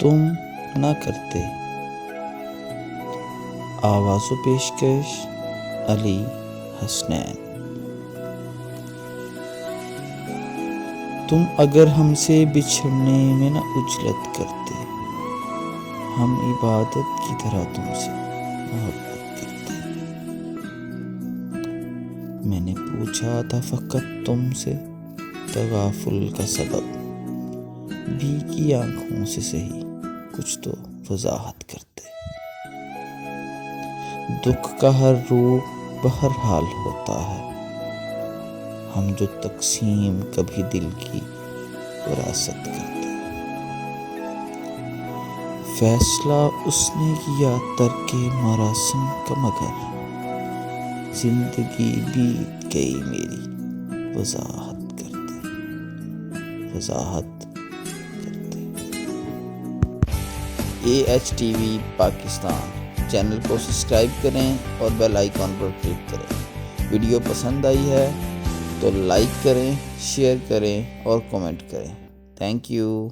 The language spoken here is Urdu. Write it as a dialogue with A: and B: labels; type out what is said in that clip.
A: تم نہ کرتے۔ آواز و پیشکش علی حسنین۔ تم اگر ہم سے بچھڑنے میں نہ اجلت کرتے، ہم عبادت کی طرح تم سے محبت کرتے۔ میں نے پوچھا تھا فقط تم سے تغافل کا سبب، بھیگی آنکھوں سے سہی کچھ تو وضاحت کرتے۔ دکھ کا ہر روپ بہرحال ہوتا ہے، ہم جو تقسیم کبھی دل کی وراثت کرتے۔ فیصلہ اس نے کیا ترک مراسم کا، مگر زندگی بیت گئی میری وضاحت کرتے۔ AHTV پاکستان چینل کو سبسکرائب کریں اور بیل آئیکن پر کلک کریں۔ ویڈیو پسند آئی ہے تو لائک کریں، شیئر کریں اور کمنٹ کریں۔ Thank you.